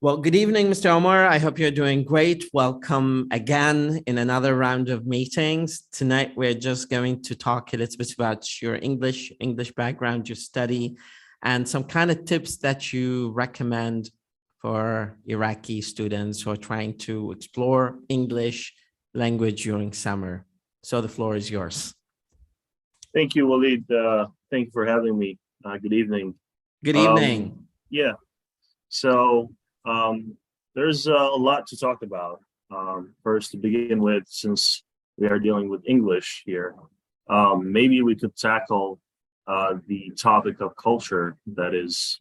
Well, good evening, Mr. Omar. I hope you're doing great. Welcome again in another round of meetings. Tonight, we're just going to talk a little bit about your English background, your study, and some kind of tips that you recommend for Iraqi students who are trying to explore English language during summer. So the floor is yours. Thank you, Waleed. Thank you for having me. Good evening. Good evening. Yeah, so there's a lot to talk about. First, to begin with, since we are dealing with English here, maybe we could tackle the topic of culture that is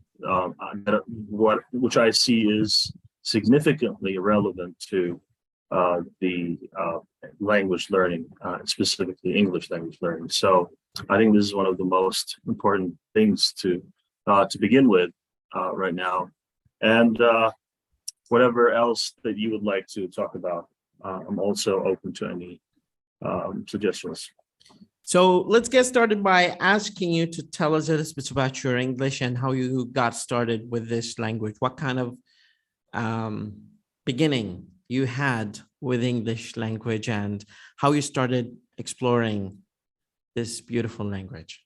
which I see is significantly relevant to the language learning, specifically English language learning. So I think this is one of the most important things to begin with right now. And whatever else that you would like to talk about, I'm also open to any suggestions. So let's get started by asking you to tell us a little bit about your English and how you got started with this language. What kind of beginning you had with English language and how you started exploring this beautiful language?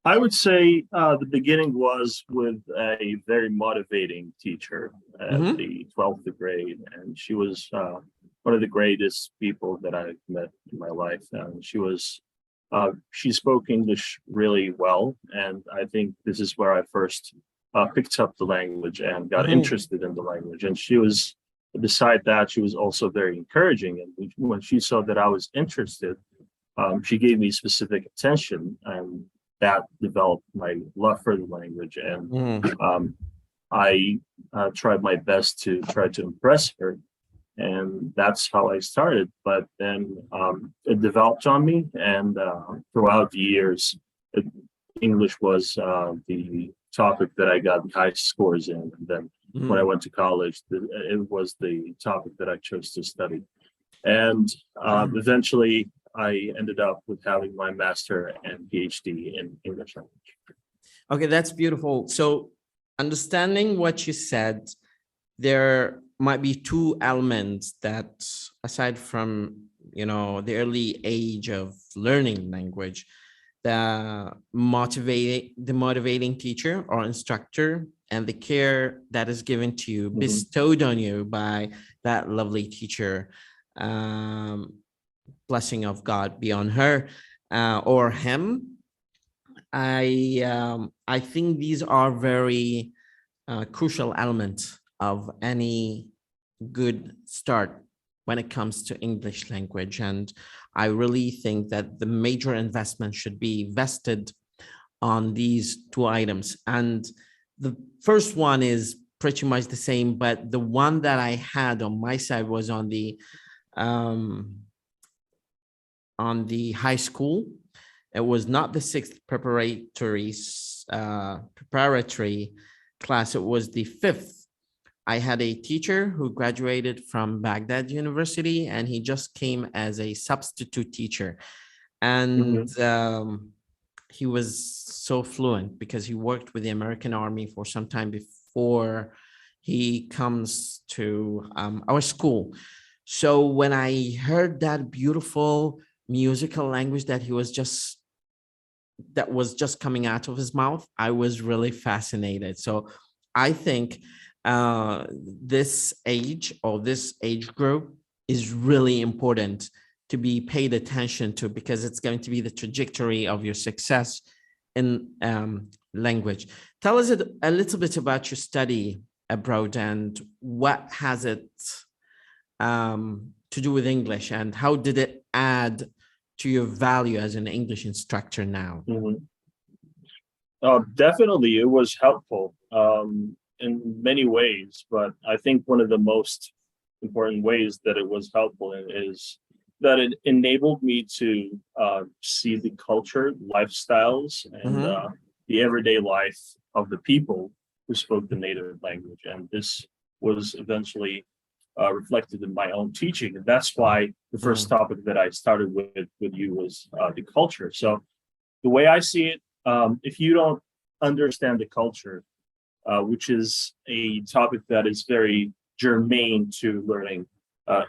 I would say the beginning was with a very motivating teacher at the 12th grade, and she was one of the greatest people that I've met in my life. And she spoke English really well, and I think this is where I first picked up the language and got interested in the language. And beside that, she was also very encouraging. And when she saw that I was interested, she gave me specific attention, and that developed my love for the language. And I tried my best to try to impress her. And that's how I started. But then it developed on me. And throughout the years, English was the topic that I got the highest scores in. And then when I went to college, it was the topic that I chose to study. And eventually, I ended up with having my master and PhD in English language. Okay, that's beautiful. So understanding what you said, there might be two elements that, aside from, the early age of learning language, the motivating teacher or instructor and the care that is given to you, bestowed on you by that lovely teacher, blessing of God be on her or him. I think these are very crucial elements of any good start when it comes to English language. And I really think that the major investment should be vested on these two items. And the first one is pretty much the same, but the one that I had on my side was on the high school. It was not the sixth preparatory class. It was the fifth. I had a teacher who graduated from Baghdad University, and he just came as a substitute teacher. And he was so fluent because he worked with the American Army for some time before he comes to our school. So when I heard that beautiful musical language that was just coming out of his mouth, I was really fascinated. So I think this age or this age group is really important to be paid attention to, because it's going to be the trajectory of your success in language. Tell us a little bit about your study abroad and what has it to do with English, and how did it add to your value as an English instructor now? Definitely, it was helpful in many ways, but I think one of the most important ways that it was helpful is that it enabled me to see the culture, lifestyles, and the everyday life of the people who spoke the native language. And this was eventually reflected in my own teaching. And that's why the first topic that I started with you was the culture. So the way I see it, if you don't understand the culture, which is a topic that is very germane to learning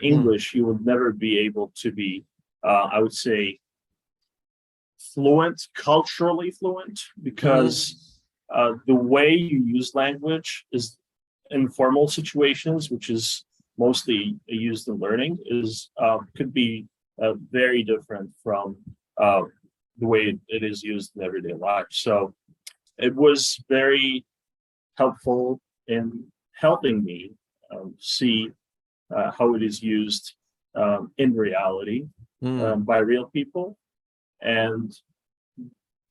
English, you will never be able to be, I would say, fluent, culturally fluent, because the way you use language is in formal situations, which is mostly used in learning, is could be very different from the way it is used in everyday life. So it was very helpful in helping me see how it is used in reality by real people, and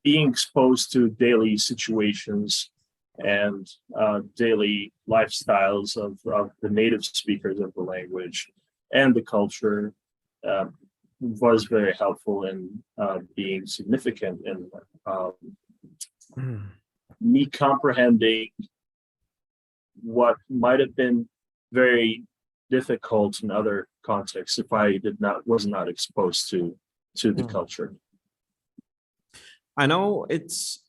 being exposed to daily situations and daily lifestyles of the native speakers of the language and the culture was very helpful in being significant in me comprehending what might have been very difficult in other contexts if I was not exposed to the culture. I know it's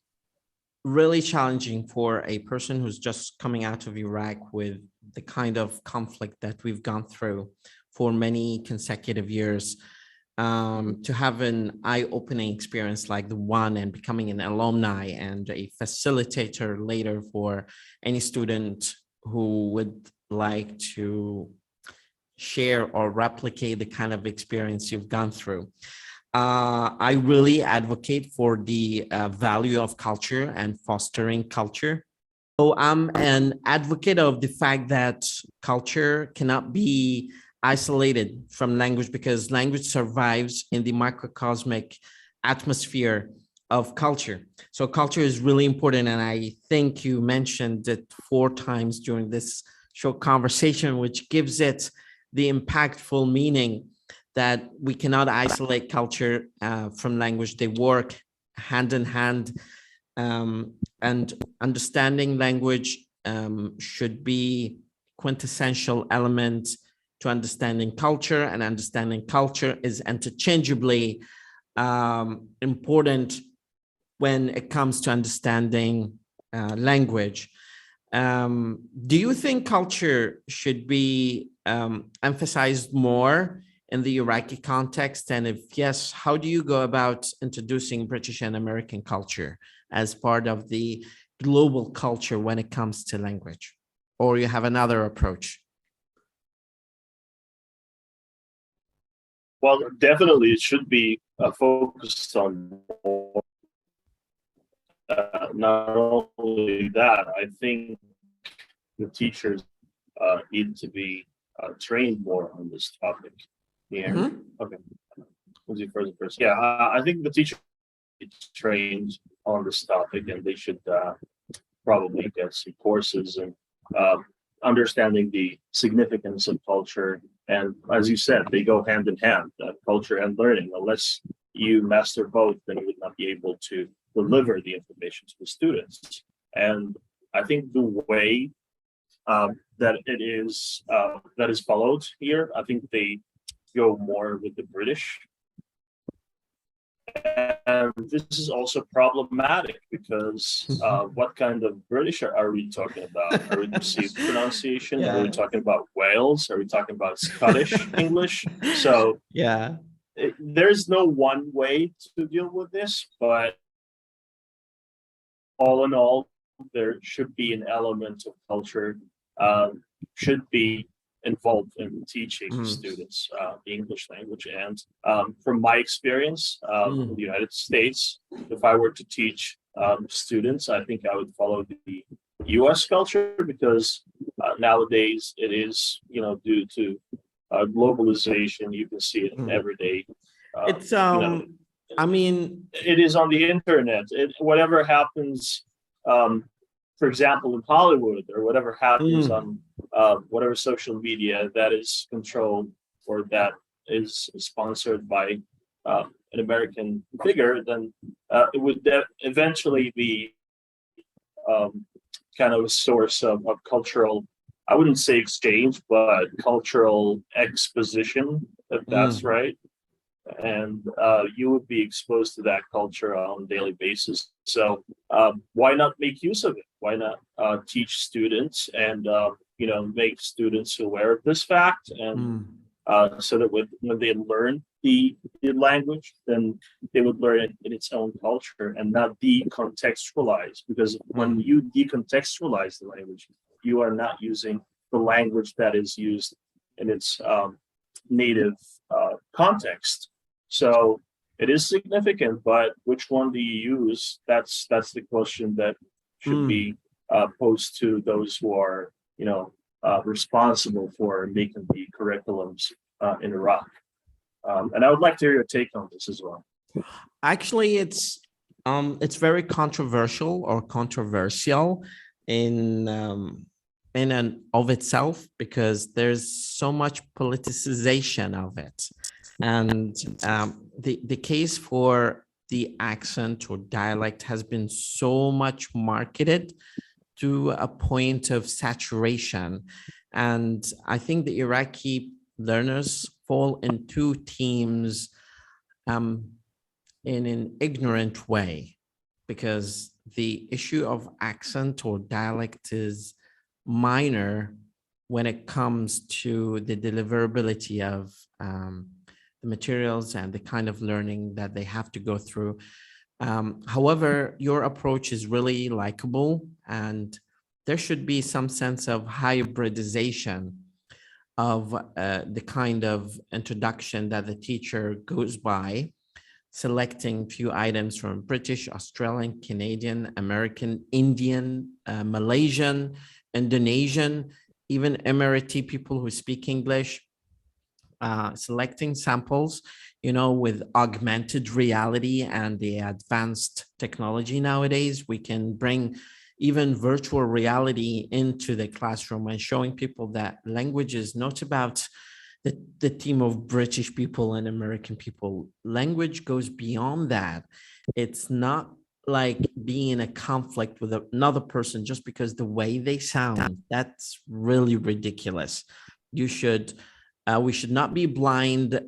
really challenging for a person who's just coming out of Iraq with the kind of conflict that we've gone through for many consecutive years, to have an eye-opening experience like the one and becoming an alumni and a facilitator later for any student who would like to share or replicate the kind of experience you've gone through. I really advocate for the value of culture and fostering culture. So I'm an advocate of the fact that culture cannot be isolated from language, because language survives in the microcosmic atmosphere of culture. So culture is really important. And I think you mentioned it 4 times during this short conversation, which gives it the impactful meaning that we cannot isolate culture from language. They work hand in hand, and understanding language should be quintessential element to understanding culture, and understanding culture is interchangeably important when it comes to understanding language. Do you think culture should be emphasized more in the Iraqi context? And if yes, how do you go about introducing British and American culture as part of the global culture when it comes to language? Or you have another approach? Well, definitely it should be focused on more. Not only that, I think the teachers need to be trained more on this topic. Yeah. Okay. Was he further first? Yeah, I think the teacher is trained on this topic, and they should probably get some courses and understanding the significance of culture. And as you said, they go hand in hand, culture and learning. Unless you master both, then you would not be able to deliver the information to the students. And I think the way that is followed here, I think they go more with the British. And this is also problematic because what kind of British are we talking about? Are we received pronunciation? Yeah. Are we talking about Wales? Are we talking about Scottish English? So yeah, there's no one way to deal with this, but all in all, there should be an element of culture, should be involved in teaching students the English language. And from my experience in the United States, if I were to teach students, I think I would follow the US culture, because nowadays it is, due to globalization, you can see it every day. It's I mean, it is on the internet. Whatever happens, for example, in Hollywood, or whatever happens on whatever social media that is controlled or that is sponsored by an American figure, then it would eventually be kind of a source of cultural, I wouldn't say exchange, but cultural exposition, if that's right. and you would be exposed to that culture on a daily basis. So why not make use of it? Why not teach students and make students aware of this fact, and so that when they learn the language, then they would learn it in its own culture and not decontextualize. Because when you decontextualize the language, you are not using the language that is used in its native context. So it is significant, but which one do you use? That's the question that should be posed to those who are, responsible for making the curriculums in Iraq. And I would like to hear your take on this as well. Actually, it's very controversial or controversial in and of itself, because there's so much politicization of it. And the case for the accent or dialect has been so much marketed to a point of saturation. And I think the Iraqi learners fall in two teams in an ignorant way, because the issue of accent or dialect is minor when it comes to the deliverability of the materials and the kind of learning that they have to go through. However, your approach is really likable, and there should be some sense of hybridization of the kind of introduction that the teacher goes by, selecting few items from British, Australian, Canadian, American, Indian, Malaysian, Indonesian, even Emirati people who speak English, selecting samples, with augmented reality and the advanced technology nowadays. We can bring even virtual reality into the classroom and showing people that language is not about the team of British people and American people. Language goes beyond that. It's not like being in a conflict with another person just because the way they sound. That's really ridiculous. We should not be blind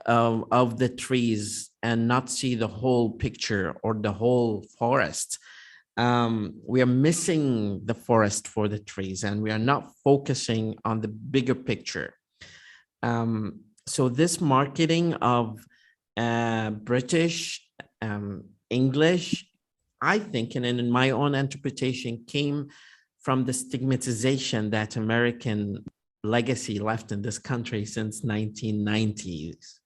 of the trees and not see the whole picture or the whole forest. We are missing the forest for the trees, and we are not focusing on the bigger picture. So this marketing of British English, I think, and in my own interpretation, came from the stigmatization that American legacy left in this country since 1990s.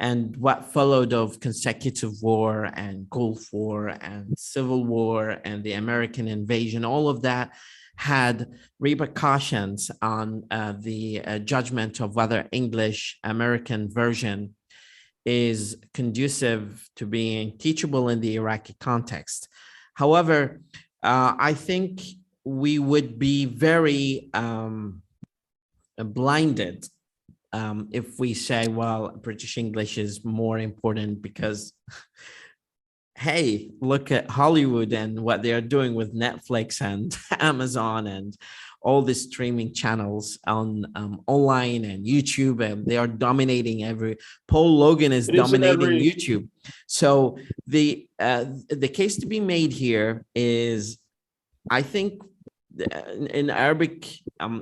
And what followed of consecutive war and Gulf War and Civil War and the American invasion, all of that had repercussions on the judgment of whether English American version is conducive to being teachable in the Iraqi context. However, I think we would be very blinded if we say, well, British English is more important because, hey, look at Hollywood and what they are doing with Netflix and Amazon and all the streaming channels on online and YouTube, and they are dominating Paul Logan is dominating YouTube. So the case to be made here is, I think, in Arabic,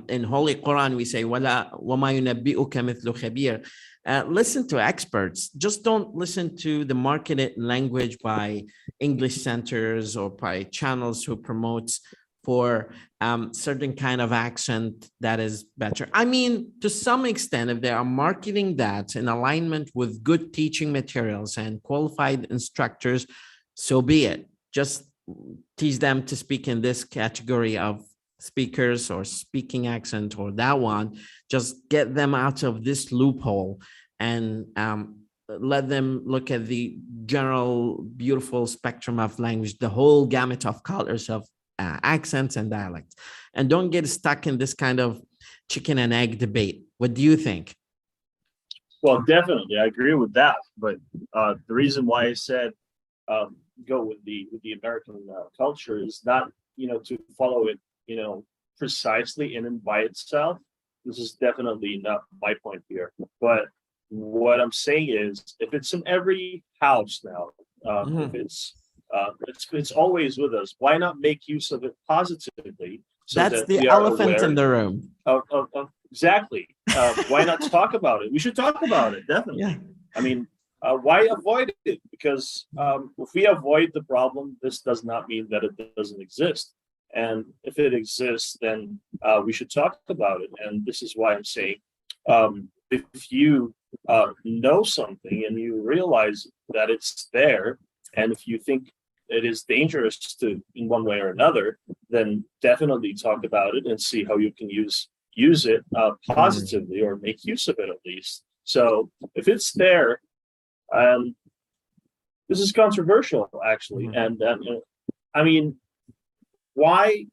in Holy Quran, we say, وَمَا يُنَبِّئُكَ مِثْلُ خَبِيرٍ. Listen to experts. Just don't listen to the marketed language by English centers or by channels who promotes for certain kind of accent that is better. I mean, to some extent, if they are marketing that in alignment with good teaching materials and qualified instructors, so be it. Just teach them to speak in this category of speakers or speaking accent or that one. Just get them out of this loophole and let them look at the general beautiful spectrum of language, the whole gamut of colors of accents and dialects, and don't get stuck in this kind of chicken and egg debate. What do you think? Well, definitely, I agree with that. But the reason why I said go with the American culture is not to follow it precisely in and by itself. This is definitely not my point here. But what I'm saying is, if it's in every house now, if Mhm. it's always with us, why not make use of it positively so That's that the we are elephant in aware the room. of exactly. Why not talk about it? We should talk about it, Yeah. definitely. I mean, why avoid it? Because if we avoid the problem, this does not mean that it doesn't exist. And if it exists, then we should talk about it. And this is why I'm saying, if you know something and you realize that it's there, and if you think it is dangerous to in one way or another, then definitely talk about it and see how you can use it Mm. positively, or make use of it at least. So if it's there, um, this is controversial actually, Mhm. and I mean, why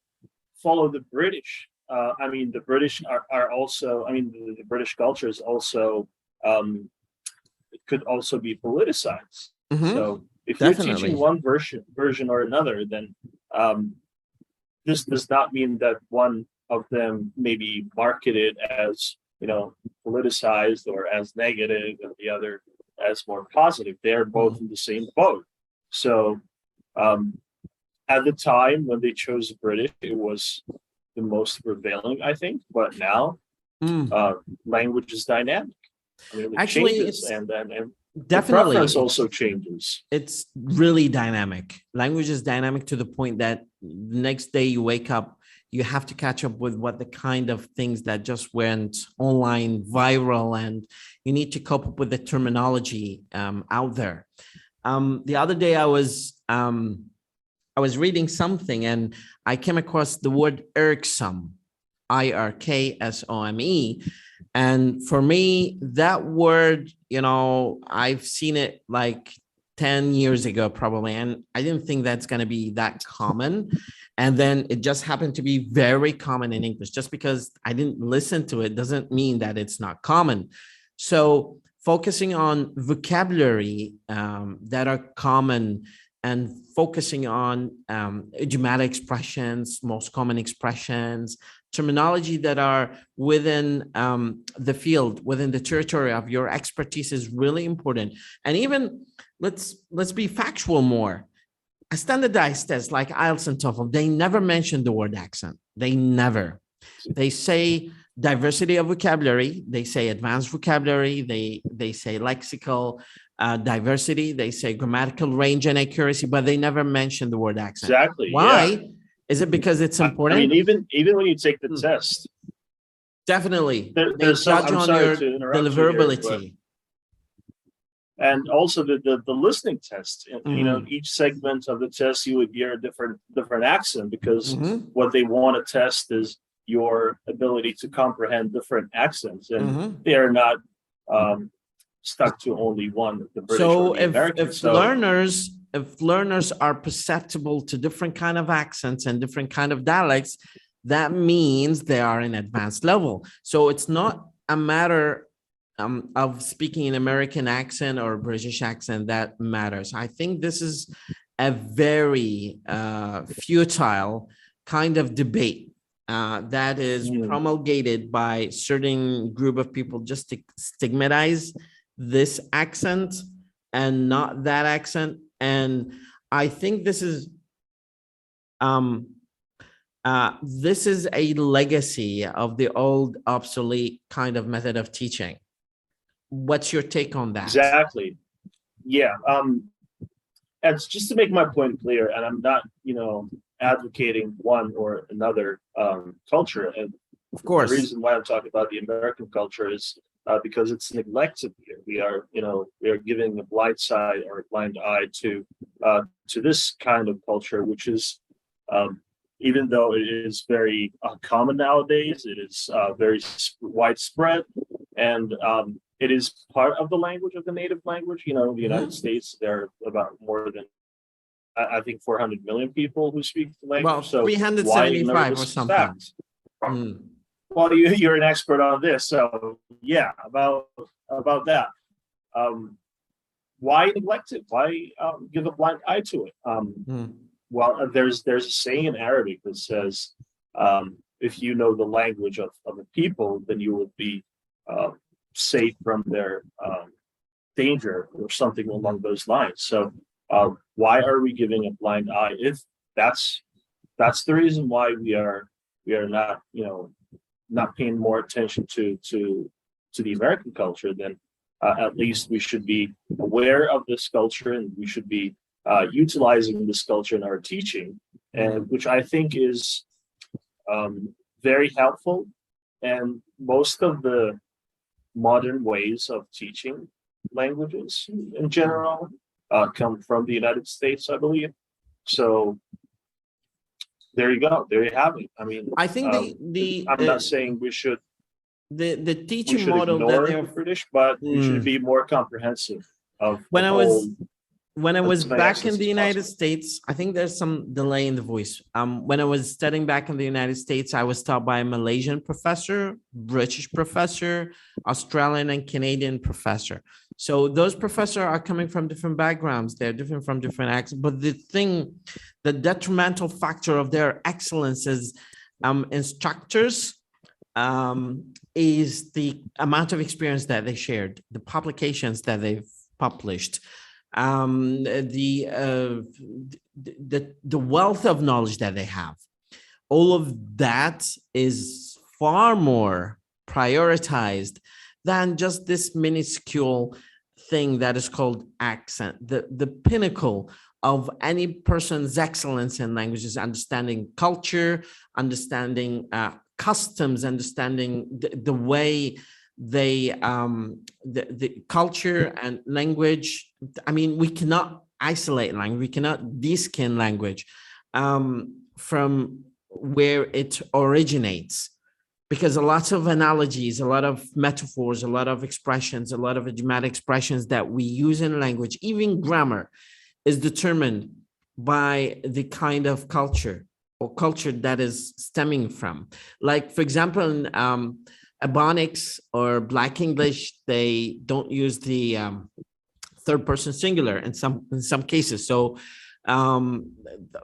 follow the British? I mean, the British are also. I mean, the British culture is also it could also be politicized. Mhm. So if you're teaching Definitely. one version or another, then um, this does not mean that one of them may be marketed as, politicized or as negative, and the other as more positive. They're both Mm. in the same boat. So um, at the time when they chose British, it was the most prevailing, I think. But now Mm. uh, language is dynamic. I mean, it Actually, changes, it's and the preference definitely also changes. it's really dynamic. Language is dynamic to the point that the next day you wake up, you have to catch up with what the kind of things that just went online viral, and you need to cope up with the terminology out there. The other day I was reading something and I came across the word irksome, IRKSOME. And for me, that word, I've seen it like 10 years ago, probably. And I didn't think that's going to be that common. And then it just happened to be very common in English. Just because I didn't listen to it doesn't mean that it's not common. So focusing on vocabulary that are common, and focusing on idiomatic expressions, most common expressions, terminology that are within the field, within the territory of your expertise is really important. And even let's be factual more. A standardized test like IELTS and TOEFL, they never mention the word accent. They never. They say diversity of vocabulary. They say advanced vocabulary. They say lexical diversity. They say grammatical range and accuracy, but they never mention the word accent. Exactly. Yeah. Why? Is it because it's I mean, important? even when you take the Hmm. test, Definitely. They there's some. judge I'm on sorry your to interrupt you here, but deliverability. and also the listening test. Mhm. Each segment of the test, you would hear a different accent, because Mhm. what they want to test is your ability to comprehend different accents, and Mhm. they are not um, stuck to only one, the British or So the if American. So learners are perceptible to different kind of accents and different kind of dialects, that means they are in advanced level. So it's not a matter of speaking an American accent or British accent that matters. I think this is a very futile kind of debate that is promulgated by certain group of people just to stigmatize this accent and not that accent. And I think um, this is a legacy of the old obsolete kind of method of teaching. What's your take on that? exactly, yeah. And just to make my point clear, and I'm not, advocating one or another culture. And Of the course. reason why I'm talking about the American culture is because it's neglected here. We are giving a blind side or a blind eye to this kind of culture, which is, um, even though it is very common nowadays, it is very widespread, and it is part of the language of the native language. The United Mhm. States, there are about more than I think 400 million people who speak the language. Well, So why ignore 375 or this something. fact? Mm. Well, you're an expert on this, so yeah, about that. Um, why neglect it? Why give a blind eye to it? Mm. Well, there's a saying in Arabic that says, if you know the language of the people, then you will be safe from their danger or something along those lines. So why are we giving a blind eye? If that's the reason why we are not, not paying more attention to the American culture, then at least we should be aware of this culture, and we should be utilizing this culture in our teaching, and which I think is very helpful. And most of the modern ways of teaching languages in general come from the United States, I believe. So there you go. There you have it. I mean, I think I'm not saying we should teaching model that ignore they're the British, but we should be more comprehensive of when I was back in the United possible. States. I think there's some delay in the voice. When I was studying back in the United States, I was taught by a Malaysian professor, British professor, Australian and Canadian professor. So those professors are coming from different backgrounds. They're different from different accents. But the detrimental factor of their excellence as instructors is the amount of experience that they shared, the publications that they've published, the wealth of knowledge that they have. All of that is far more prioritized than just this minuscule thing that is called accent. The pinnacle of any person's excellence in language is understanding culture, understanding customs, understanding the way they the culture and language. I mean, we cannot isolate language, we cannot de-skin language from where it originates, because a lot of analogies, a lot of metaphors, a lot of expressions, a lot of idiomatic expressions that we use in language, even grammar, is determined by the kind of culture or culture that is stemming from. Like, for example, in Ebonics or Black English, they don't use the third person singular in some cases. So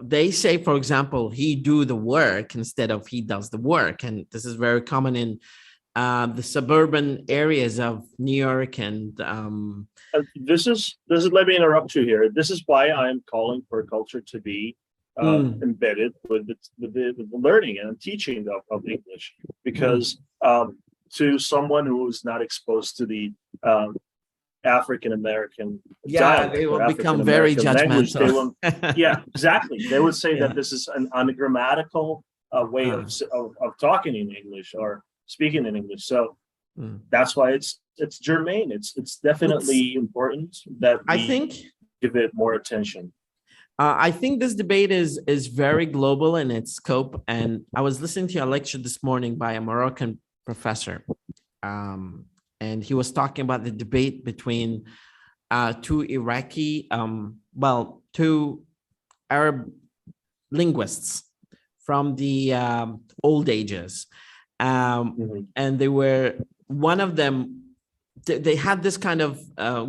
they say, for example, he do the work instead of he does the work. And this is very common in the suburban areas of New York. And this is let me interrupt you here. This is why I'm calling for culture to be embedded with the learning and teaching of English, because to someone who is not exposed to the African American dialect, they will become very judgmental. Yeah, exactly. They would say that this is an ungrammatical way of talking in English or speaking in English. So that's why it's germane. It's definitely important that we give it more attention. I think this debate is very global in its scope. And I was listening to a lecture this morning by a Moroccan professor. And he was talking about the debate between two Arab linguists from the old ages. And they were, one of them, they had this kind of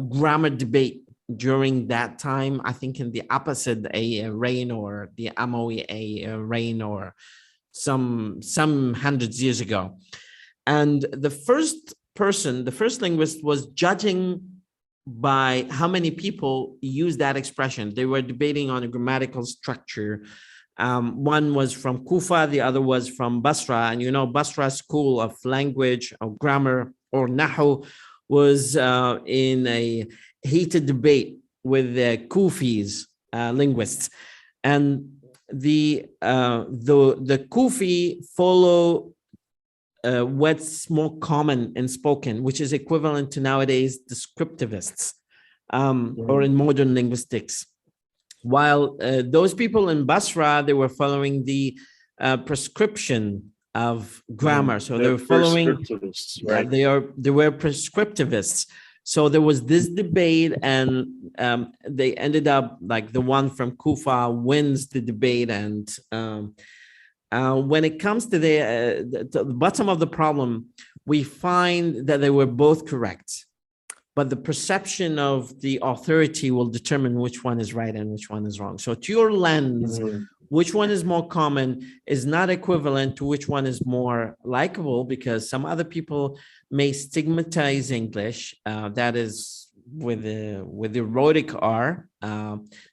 grammar debate during that time, I think in the Abbasid reign or the Umayyad reign, or some hundreds years ago. And the first linguist was judging by how many people use that expression. They were debating on a grammatical structure. One was from Kufa, the other was from Basra. And Basra's school of language, of grammar, or Nahu, was in a heated debate with the Kufis linguists. And the Kufi follow what's more common in spoken, which is equivalent to nowadays descriptivists, or in modern linguistics. While those people in Basra, they were following the prescription of grammar. So they were following, right? They were prescriptivists. So there was this debate, and they ended up like the one from Kufa wins the debate. And when it comes to the bottom of the problem, we find that they were both correct, but the perception of the authority will determine which one is right and which one is wrong. So to your lens, which one is more common is not equivalent to which one is more likable, because some other people may stigmatize English, that is with the rhotic R.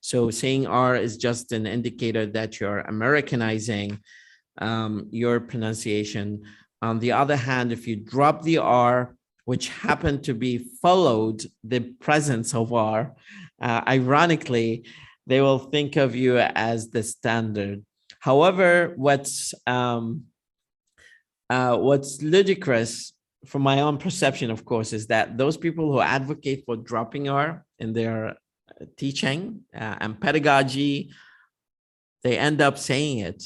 So saying R is just an indicator that you're Americanizing your pronunciation. On the other hand, if you drop the R, which happened to be followed the presence of R, ironically, they will think of you as the standard. However, what's ludicrous from my own perception, of course, is that those people who advocate for dropping R in their teaching and pedagogy, they end up saying it.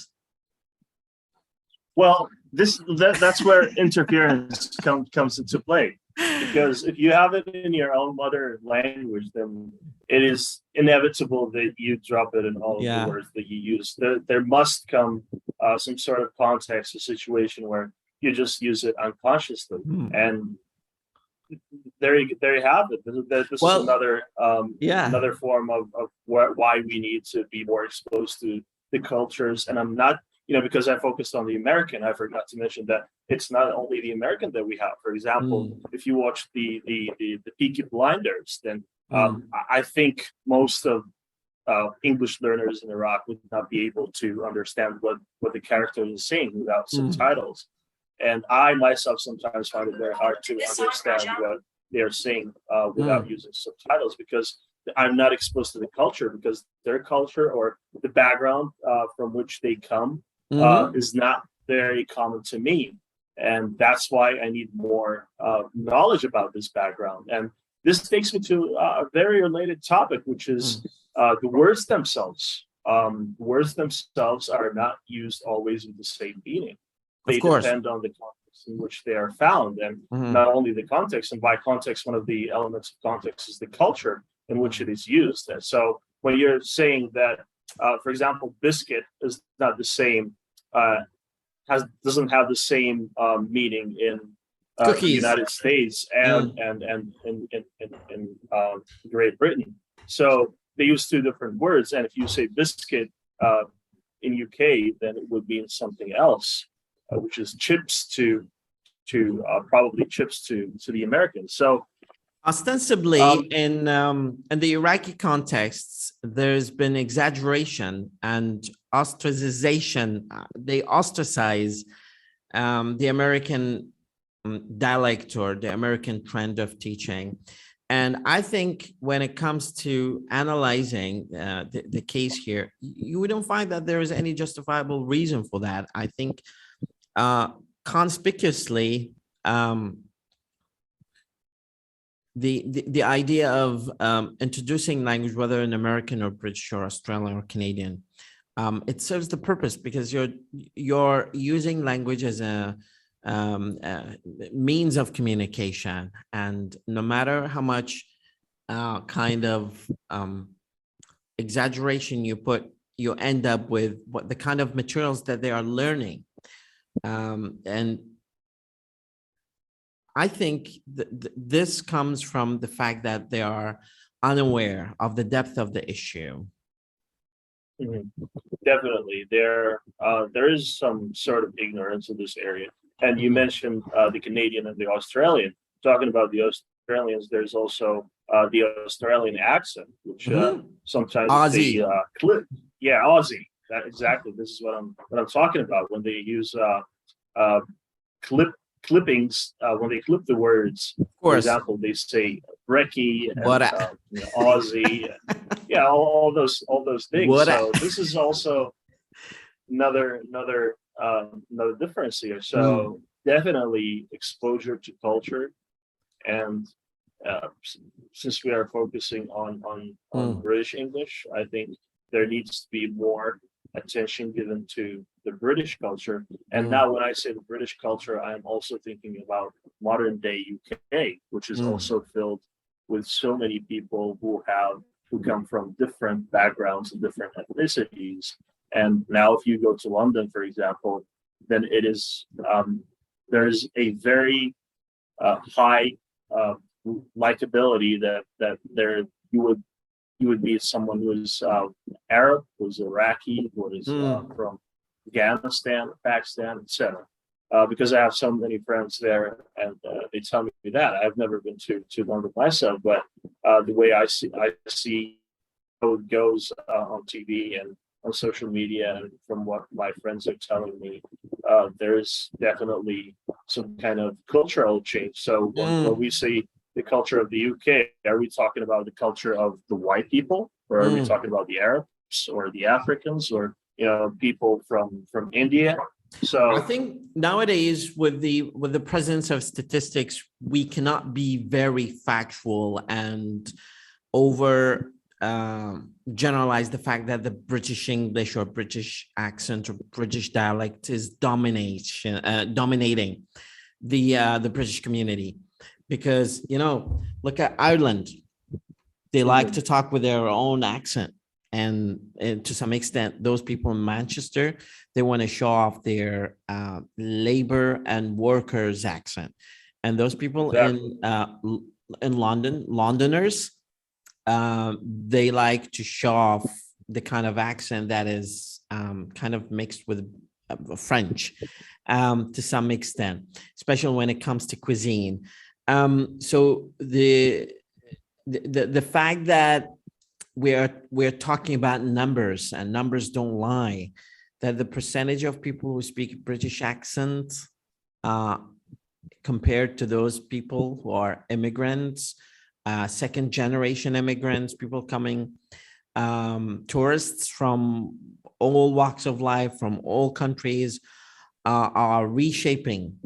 Well, that's where interference comes into play, because if you have it in your own mother language, then it is inevitable that you drop it in all of the words that you use. There must come some sort of context, a situation where you just use it unconsciously, and there you have it. This is another another form of why we need to be more exposed to the cultures. And I'm not, because I focused on the American, I forgot to mention that it's not only the American that we have. For example, if you watch the Peaky Blinders, then I think most of English learners in Iraq would not be able to understand what the character is saying without subtitles. And I myself sometimes find it very hard to understand what they're saying without using subtitles, because I'm not exposed to the culture, because their culture or the background from which they come is not very common to me. And that's why I need more knowledge about this background. And this takes me to a very related topic, which is the words themselves. Words themselves are not used always with the same meaning. They depend on the context in which they are found, and not only the context. And by context, one of the elements of context is the culture in which it is used. And so when you're saying that, for example, biscuit is not the same, doesn't have the same meaning in the United States and in Great Britain. So they use two different words. And if you say biscuit in UK, then it would mean something else, which is chips to probably chips to the Americans. So ostensibly in the Iraqi contexts, there's been exaggeration and ostracization. They ostracize the American dialect or the American trend of teaching. And I think when it comes to analyzing the case here, you don't find that there is any justifiable reason for that. I think conspicuously, the idea of introducing language, whether in American or British or Australian or Canadian, it serves the purpose, because you're using language as a means of communication, and no matter how much kind of exaggeration you put, you end up with what the kind of materials that they are learning. And I think this comes from the fact that they are unaware of the depth of the issue. Definitely, there is some sort of ignorance in this area. And you mentioned the Canadian and the Australian. Talking about the Australians, there's also the Australian accent, which sometimes Aussie. they clip. Yeah, Aussie. Exactly. This is what I'm talking about when they use clippings. When they clip the words, for example, they say brekkie and Aussie. Yeah, all those things. So this is also another difference here. So definitely exposure to culture, and since we are focusing on British English, I think there needs to be more attention given to the British culture. And now when I say the British culture, I'm also thinking about modern day UK, which is also filled with so many people who come from different backgrounds and different ethnicities. And now if you go to London, for example, then it is there's a very high likability that there you would you would meet someone who is Arab, who's Iraqi, who is from Afghanistan, Pakistan, etc. Because I have so many friends there, and they tell me that I've never been to London myself, but the way I see how it goes on TV and on social media, and from what my friends are telling me, there's definitely some kind of cultural change. So when we say the culture of the UK, are we talking about the culture of the white people, or are we talking about the Arabs or the Africans, or people from India? So I think nowadays with the presence of statistics, we cannot be very factual and over generalize the fact that the British English or British accent or British dialect is dominating the British community, because look at Ireland. They like to talk with their own accent. And to some extent, those people in Manchester, they want to show off their labor and workers accent. And those people in London, Londoners, they like to show off the kind of accent that is kind of mixed with French to some extent, especially when it comes to cuisine. So the fact that we're talking about numbers, and numbers don't lie, that the percentage of people who speak British accent compared to those people who are immigrants, second generation immigrants, people coming, tourists from all walks of life, from all countries, are reshaping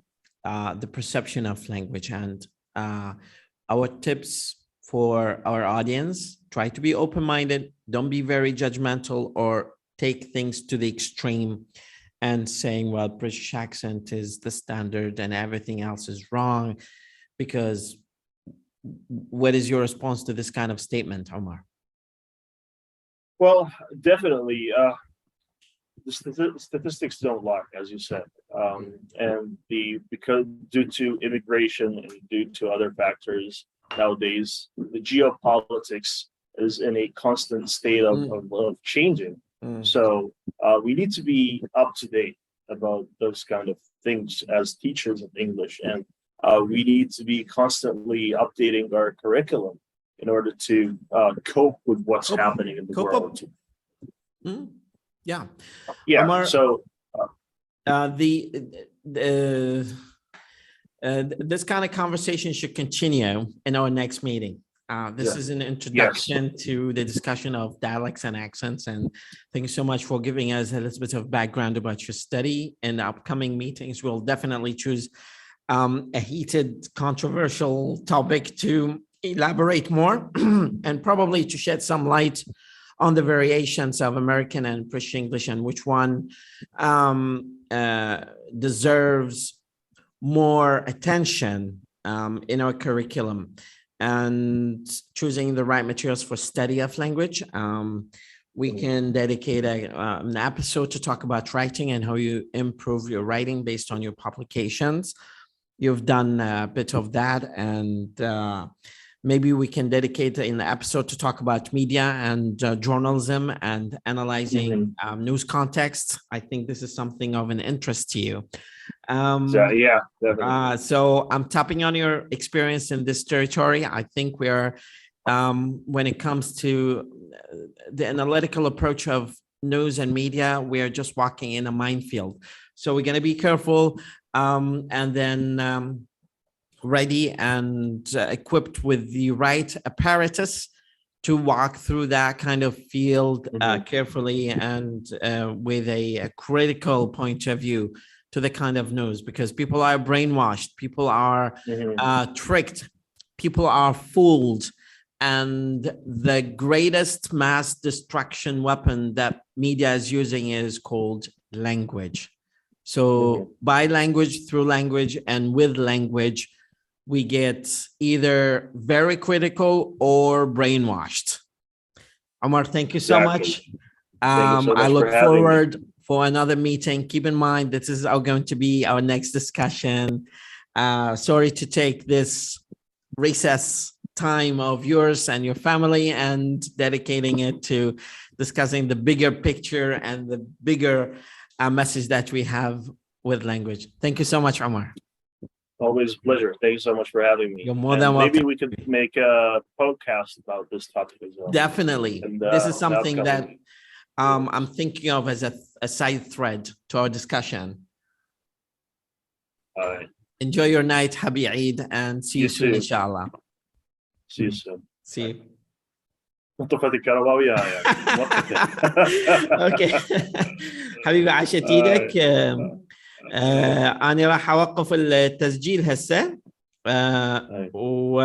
the perception of language. And our tips for our audience: try to be open-minded, don't be very judgmental or take things to the extreme and saying, well, British accent is the standard and everything else is wrong. Because what is your response to this kind of statement, Omar? Well, definitely. The statistics don't lie, as you said, and because due to immigration and due to other factors nowadays, the geopolitics is in a constant state of changing. So we need to be up to date about those kind of things as teachers of English, and we need to be constantly updating our curriculum in order to cope with what's happening in the world. Yeah. Omar, so this kind of conversation should continue in our next meeting. This is an introduction to the discussion of dialects and accents. And thank you so much for giving us a little bit of background about your study. In the upcoming meetings, we'll definitely choose a heated, controversial topic to elaborate more and probably to shed some light on the variations of American and British English, and which one deserves more attention in our curriculum, and choosing the right materials for study of language. We can dedicate an episode to talk about writing and how you improve your writing based on your publications. You've done a bit of that, and maybe we can dedicate an episode to talk about media and journalism and analyzing news context. I think this is something of an interest to you. Definitely. So I'm tapping on your experience in this territory. I think we're, when it comes to the analytical approach of news and media, we're just walking in a minefield. So we're going to be careful, and then ready and equipped with the right apparatus to walk through that kind of field carefully and with a critical point of view to the kind of news, because people are brainwashed, people are tricked, people are fooled. And the greatest mass destruction weapon that media is using is called language. So by language, through language, and with language, we get either very critical or brainwashed. Omar, thank you so much. I look forward for another meeting. Keep in mind, this is going to be our next discussion. Sorry to take this recess time of yours and your family and dedicating it to discussing the bigger picture and the bigger message that we have with language. Thank you so much, Omar. Always a pleasure. Thank you so much for having me. You're more than welcome. Maybe we could make a podcast about this topic as well. Definitely. And, this is something that I'm thinking of as a side thread to our discussion. All right. Enjoy your night. Happy Eid, and see you soon, inshallah. See you soon. See you. Molto faticato via. اوكي حبيبي عاشت ايدك. انا راح اوقف التسجيل هسه و